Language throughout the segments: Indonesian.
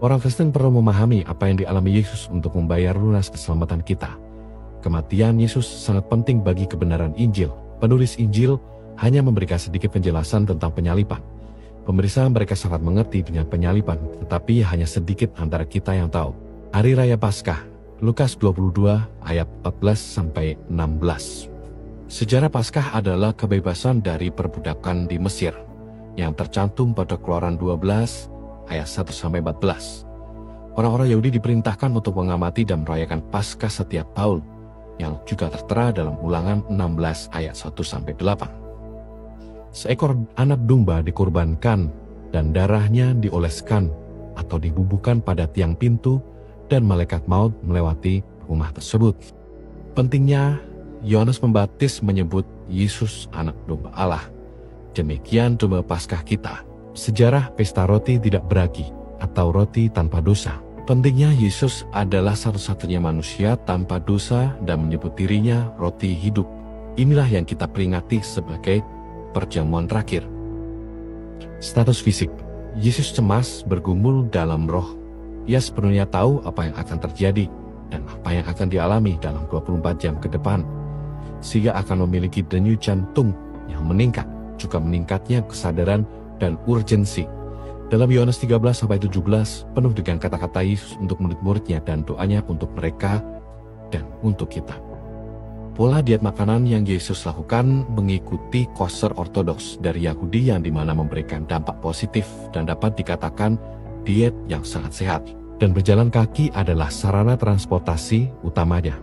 Orang Kristen perlu memahami apa yang dialami Yesus untuk membayar lunas keselamatan kita. Kematian Yesus sangat penting bagi kebenaran Injil. Penulis Injil hanya memberikan sedikit penjelasan tentang penyaliban. Pemirsa, mereka sangat mengerti dengan penyaliban, tetapi hanya sedikit antara kita yang tahu. Hari Raya Paskah, Lukas 22 ayat 14-16. Sejarah Paskah adalah kebebasan dari perbudakan di Mesir, yang tercantum pada Keluaran 12 ayat 1-14. Orang-orang Yahudi diperintahkan untuk mengamati dan merayakan Paskah setiap tahun, yang juga tertera dalam Ulangan 16 ayat 1-8. Seekor anak domba dikorbankan dan darahnya dioleskan atau dibubuhkan pada tiang pintu dan malaikat maut melewati rumah tersebut. Pentingnya, Yohanes Pembaptis menyebut Yesus anak domba Allah. Demikian domba Paskah kita. Sejarah pesta roti tidak beragi atau roti tanpa dosa. Pentingnya Yesus adalah satu-satunya manusia tanpa dosa dan menyebut dirinya roti hidup. Inilah yang kita peringati sebagai perjamuan terakhir. Status fisik. Yesus cemas bergumul dalam roh. Ia sepenuhnya tahu apa yang akan terjadi dan apa yang akan dialami dalam 24 jam ke depan. Sehingga akan memiliki denyut jantung yang meningkat, juga meningkatnya kesadaran dan urgensi. Dalam Yohanes 13-17 penuh dengan kata-kata Yesus untuk murid-muridnya dan doanya untuk mereka dan untuk kita. Pola diet makanan yang Yesus lakukan mengikuti koser ortodoks dari Yahudi yang dimana memberikan dampak positif dan dapat dikatakan diet yang sangat sehat. Dan berjalan kaki adalah sarana transportasi utamanya.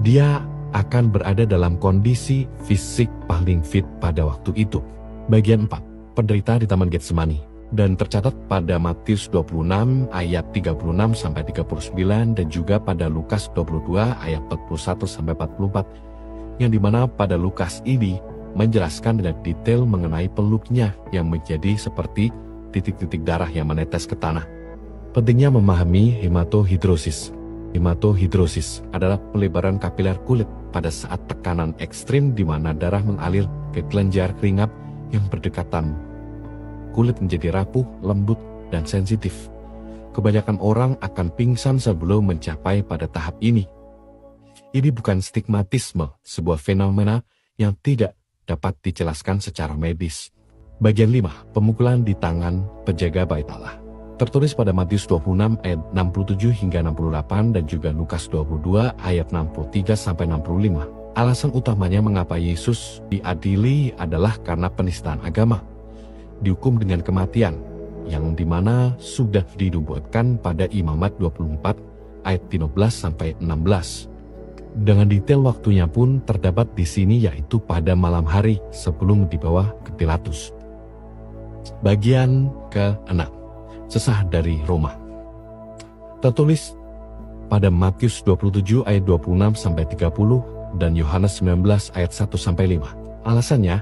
Dia akan berada dalam kondisi fisik paling fit pada waktu itu. Bagian 4. Penderita di Taman Getsemani, dan tercatat pada Matius 26 ayat 36-39 dan juga pada Lukas 22 ayat 41-44, yang dimana pada Lukas ini menjelaskan dengan detail mengenai peluknya yang menjadi seperti titik-titik darah yang menetes ke tanah. Pentingnya memahami hematohidrosis. Hematohidrosis adalah pelebaran kapiler kulit pada saat tekanan ekstrim di mana darah mengalir ke kelenjar keringat yang berdekatan. Kulit menjadi rapuh, lembut, dan sensitif. Kebanyakan orang akan pingsan sebelum mencapai pada tahap ini. Ini bukan stigmatisme, sebuah fenomena yang tidak dapat dijelaskan secara medis. Bagian 5. Pemukulan di tangan penjaga bait Allah. Tertulis pada Matius 26 ayat 67 hingga 68 dan juga Lukas 22 ayat 63-65. Alasan utamanya mengapa Yesus diadili adalah karena penistaan agama. Dihukum dengan kematian, yang dimana sudah dinubuatkan pada Imamat 24 ayat 15-16. Dengan detail waktunya pun terdapat di sini, yaitu pada malam hari sebelum dibawa ke Pilatus. Bagian ke-6. Sesah dari Roma. Tertulis pada Matius 27 ayat 26-30 dan Yohanes 19 ayat 1-5. Alasannya,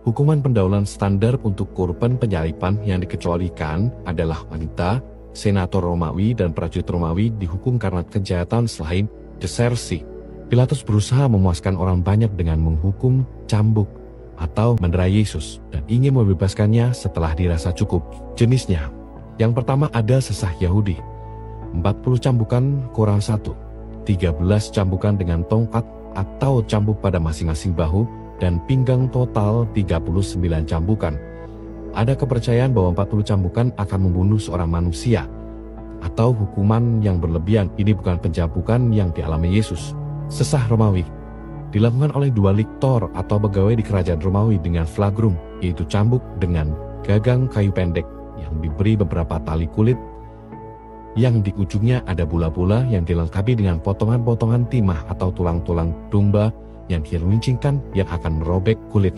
hukuman pendaulan standar untuk korban penyaliban yang dikecualikan adalah wanita, senator Romawi, dan prajurit Romawi dihukum karena kejahatan selain desersi. Pilatus berusaha memuaskan orang banyak dengan menghukum cambuk atau menderai Yesus dan ingin membebaskannya setelah dirasa cukup. Jenisnya, yang pertama ada sesah Yahudi, 40 cambukan kurang 1, 13 cambukan dengan tongkat atau cambuk pada masing-masing bahu, dan pinggang total 39 cambukan. Ada kepercayaan bahwa 40 cambukan akan membunuh seorang manusia, atau hukuman yang berlebihan. Ini bukan pencambukan yang dialami Yesus. Sesah Romawi dilakukan oleh dua liktor atau pegawai di kerajaan Romawi dengan flagrum, yaitu cambuk dengan gagang kayu pendek yang diberi beberapa tali kulit yang di ujungnya ada bola-bola yang dilengkapi dengan potongan-potongan timah atau tulang-tulang domba yang diruncingkan yang akan merobek kulit.